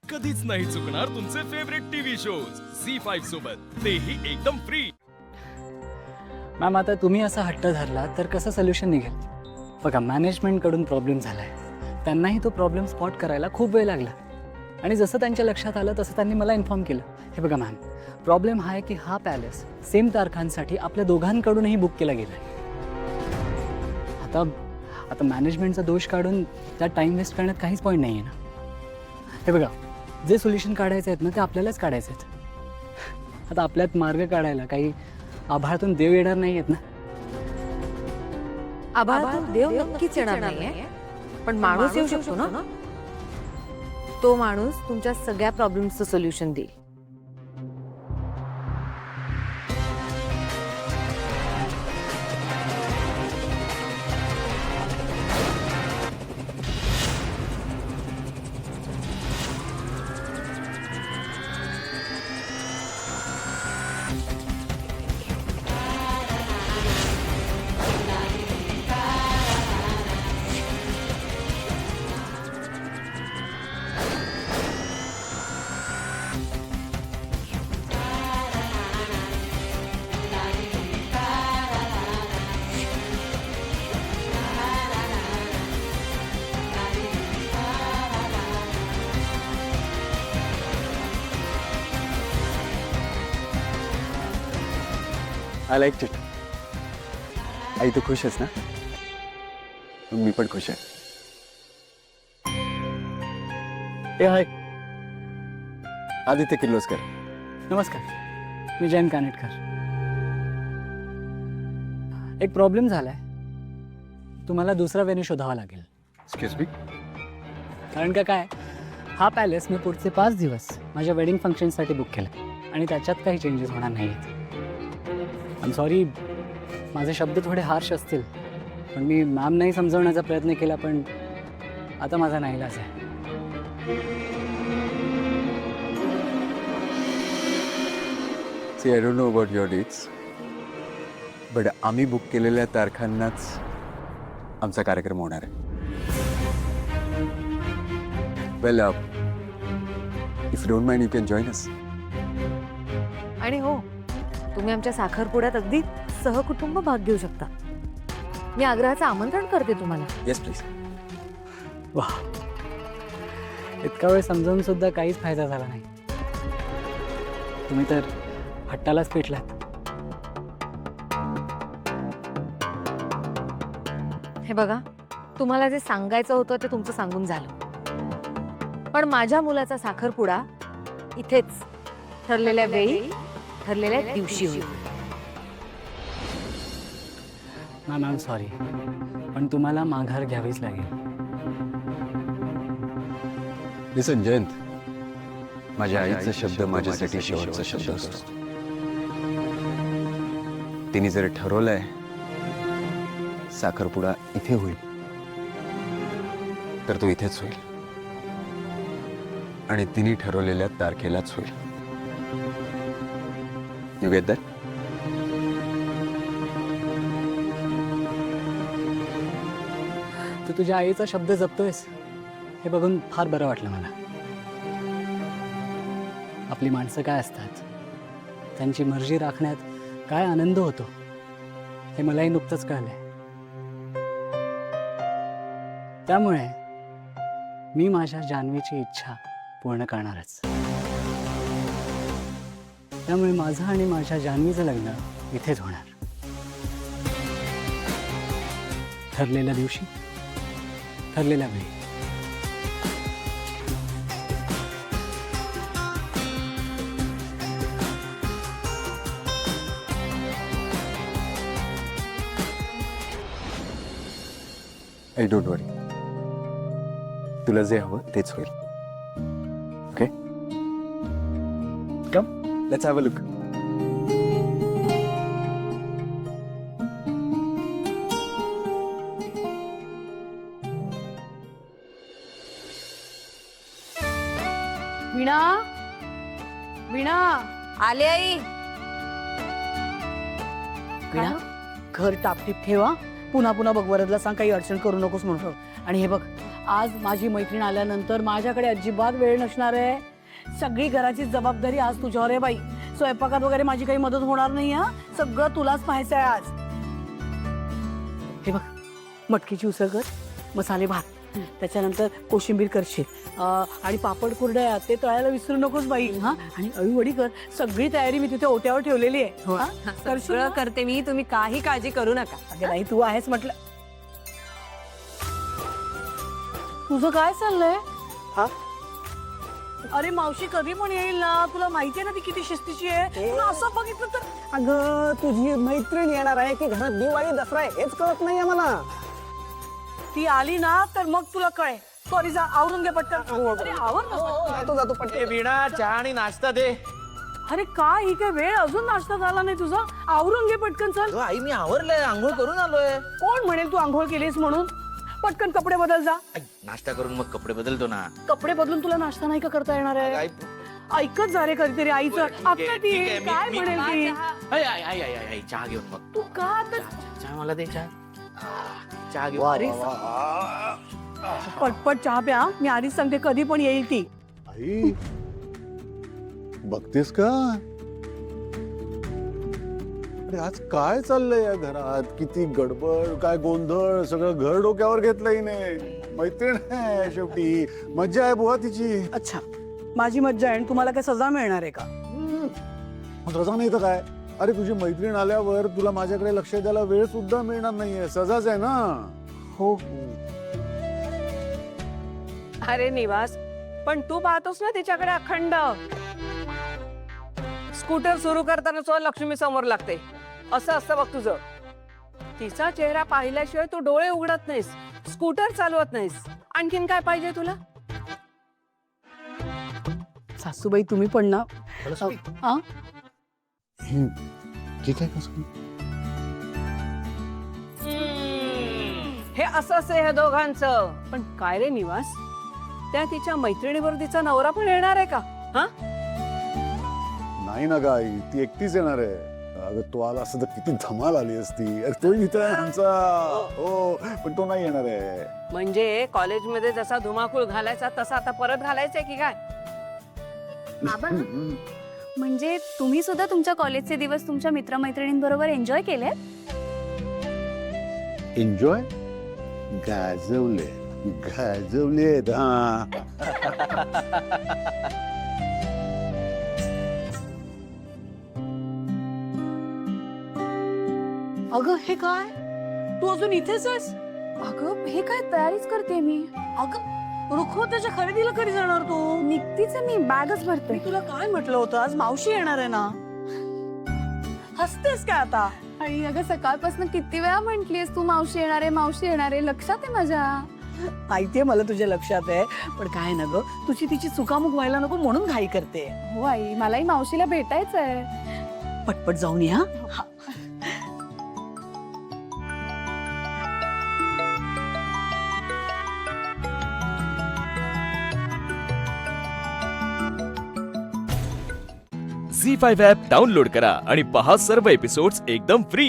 कधीच नाही चुकणार तुमचे फेवरेट टीव्ही शोज झी5 सोबत, तेही एकदम फ्री। मॅम आता तुम्ही असा हट्ट धरला तर कसं सोल्युशन निघेल? बघा मॅनेजमेंटकडून प्रॉब्लेम झालाय, त्यांनाही तो प्रॉब्लेम स्पॉट करायला खूप वेळ लागला आणि जसं त्यांच्या लक्षात आलं तसं त्यांनी मला इन्फॉर्म केलं। हे बघा मॅम, प्रॉब्लेम हा आहे की हा पॅलेस सेम तारखांसाठी आपल्या दोघांकडूनही बुक केला गेला आहे। आता मॅनेजमेंटचा दोष काढून त्यात टाईम वेस्ट करण्यात काहीच पॉईंट नाही आहे ना। हे बघा, जे सोल्युशन काढायचे आहेत ना ते आपल्यालाच काढायचे आहेत। आता आपल्यात मार्ग काढायला काही आभाळातून देव येणार नाही आहेत ना। आभाळातून देव नक्कीच येणार नाहीये, पण माणूस येऊ शकतो ना। तो माणूस तुमच्या सगळ्या प्रॉब्लेम्सचं सोल्युशन देईल। I like it. आई तू खुश आहेस ना? मी पण खुश आहे। हे हाय, आदित्य किर्लोस्कर। नमस्कार, मी जयंत कानेटकर। एक प्रॉब्लेम झालाय, तुम्हाला दुसरा वेन्यू शोधावा लागेल। Excuse me? कारण का काय, हा पॅलेस मी पुढचे 5 दिवस माझ्या वेडिंग फंक्शनसाठी बुक केला आणि त्याच्यात काही चेंजेस होणार नाहीत। आय एम सॉरी, माझे शब्द थोडे हार्श असतील, पण मी मॅम नाही समजवण्याचा प्रयत्न केला, पण आता माझा नाईलाज आहे। See I don't know about your dates, but आम्ही बुक केलेल्या तारखांनाच आमचा कार्यक्रम होणार आहे। Well, if you don't mind you can join us. आणि हो, तुम्ही आमच्या साखरपुड्यात अगदी सहकुटुंब भाग घेऊ शकता। मी आग्रहाचं आमंत्रण करते तुम्हाला। Yes please. वा, इतका वेळ समजावून सुद्धा काहीच फायदा झाला नाही। तुम्ही तर हट्टालाच पेटलात। हे बघा, तुम्हाला जे सांगायचं होतं ते तुमचं सांगून झालं, पण माझ्या मुलाचा साखरपुडा इथेच ठरलेल्या वेळी ठरलेल्या दिवशी होईल। मॅम आय एम सॉरी, पण तुम्हाला माघार घ्यावीच लागेल। लिसन जयंत, माझ्या आईचा शब्द माझ्यासाठी शेवटचा शब्द असतो। तिने जर ठरवलंय साखरपुडा इथे होईल तर तो इथेच होईल आणि तिने ठरवलेल्या तारखेलाच होईल। You get that? तू तुझ्या आईचा शब्द जपतोयस हे बघून फार बरं वाटलं मला। आपली माणसं काय असतात, त्यांची मर्जी राखण्यात काय आनंद होतो हे मलाही नुकतंच कळलंय। त्यामुळे मी माझ्या जान्हवीची इच्छा पूर्ण करणारच। त्यामुळे माझं आणि माझ्या जान्हवीचं लग्न इथेच होणार, ठरलेल्या दिवशी ठरलेल्या वेळी। आई डोंट वरी, तुला जे हवं तेच होईल। Okay, come let's have a look. Veena, Veena, आले आई। वीणा, घर टापटीप ठेवा, पुन्हा पुन्हा बघ वरदला सांग काही अडचण करू नकोस म्हणून। आणि हे बघ, आज माझी मैत्रीण आल्यानंतर माझ्याकडे अजिबात वेळ नसणार आहे. सगळी घराची जबाबदारी आज तुझ्यावर आहे बाई. स्वयंपाकात वगैरे माझी काही मदत होणार नाही हा. सगळं तुलाच पाहायचं आहे आज. हे बघ, मटकीची उसळ कर, मसाले भात, त्याच्यानंतर कोशिंबीर करशील आणि पापड कुरड्या ते तळायला विसरू नकोस बाई. हा, आणि अळूवडी कर. सगळी तयारी मी तिथे ओट्यावर ठेवलेली आहे. हा? करशील सगळं ना? करते मी, तुम्ही काही काळजी करू नका. अगं नाही, तू आहेस म्हटलं. तुझं काय चाललंय? अरे मावशी कधी पण येईल ना, तुला माहितीये ना ती किती शिस्तीची आहे. तुला असं बघितलं तर अगं तुझी मैत्रीण येणार आहे की घरात दिवाळी दसरा आहे हेच कळत नाहीये मला. ती आली ना तर मग तुला कळे. सॉरी, जा आवरून घे पटकन. अरे आवर ना पटकन. जातो जातो पटकन. वीणा चहा आणि नाश्ता दे. अरे काय ही काय वेळ, अजून नाश्ता झाला नाही तुझा? आवरून घे पटकन, चल. अगं आई मी आवरलंय, आंघोळ करून आलोय. कोण म्हणेल तू आंघोळ केलीस म्हणून? पटकन कपडे बदल जा. आई, नाश्ता करून मग कपडे बदलतो ना. कपडे बदलून तुला नाश्ता नाही का करता येणार आहे? आई ऐकत जा रे कधीतरी आईचं. बरं, ठीक आहे, आता ठीक आहे. ती मी- काय मी- म्हणेल ती? आई आई आई आई आई चहा घेऊन मग. तू का आता चहा मला दे चहा. चहा घेऊन. अरे पटपट चहा प्या. मी आधीच सांगते कधी पण येईल ती. आई बघतेस का? अरे आज काय चाललंय या घरात? किती गडबड, काय गोंधळ, सगळं घर डोक्यावर घेतलं हिने. मैत्रीण आहे शेवटी, मज्जा आहे बुवा तिची. अच्छा, माझी मज्जा आहे आणि तुम्हाला काय सजा मिळणार आहे का? मग रजा नाही तर काय? अरे तुझी मैत्रीण आल्यावर तुला माझ्याकडे लक्ष द्यायला वेळ सुद्धा मिळणार नाहीये. सजाच आहे ना. हो. अरे निवास, पण तू पाहतोस ना तिच्याकडे अखंड. स्कूटर सुरू करताना सुद्धा लक्ष्मी समोर लागते. असं असतं बघ तुझं. तिचा चेहरा पाहिल्याशिवाय तू डोळे उघडत नाहीस, स्कूटर चालवत नाहीस. आणखीन काय पाहिजे तुला? सासूबाई तुम्ही पण ना. हा? ठीक आहे कसं? हे असं आहे ह्या दोघांचं. पण काय रे निवास, त्या तिच्या मैत्रिणीवर तिचा नवरा पण येणार आहे का? हा, नाही ना ग आई, ती एकटीच येणार आहे. अगं तो आला असता तर किती धमाल आली असती. अरे तो इथं आहे आमचा. हो, पण तो नाही येणार आहे. म्हणजे कॉलेजमध्ये जसा धुमाकूळ घालायचा तसा आता परत घालायचंय की काय? म्हणजे तुम्ही सुद्धा तुमच्या कॉलेजचे दिवस तुमच्या मित्रमैत्रिणींबरोबर एन्जॉय केले? एन्जॉय गाजवले गाजवलेत. हा अगं हे काय, तू अजून इथेच आहेस? अगं हे काय तयारीच करते मी. अगं रुखो, त्याच्या खरेदीला कधी जाणार तू? निघतीच आहे मी, बॅगच भरते. मी तुला काय म्हटलं होतं, आज मावशी येणार आहे ना. हसतेस काय आता? आणि अगं सकाळपासून किती वेळा म्हंटलीस तू मावशी येणार आहे, मावशी येणार आहे. लक्षात आहे माझ्या. माहितीये मला तुझ्या लक्षात आहे, पण काय ना ग, तुझी तिची चुकामुक व्हायला नको म्हणून घाई करते. हो आई, मलाही मावशीला भेटायचंय. पटपट जाऊन या. झी 5 ॲप डाउनलोड करा आणि पहा सर्व एपिसोड्स एकदम फ्री.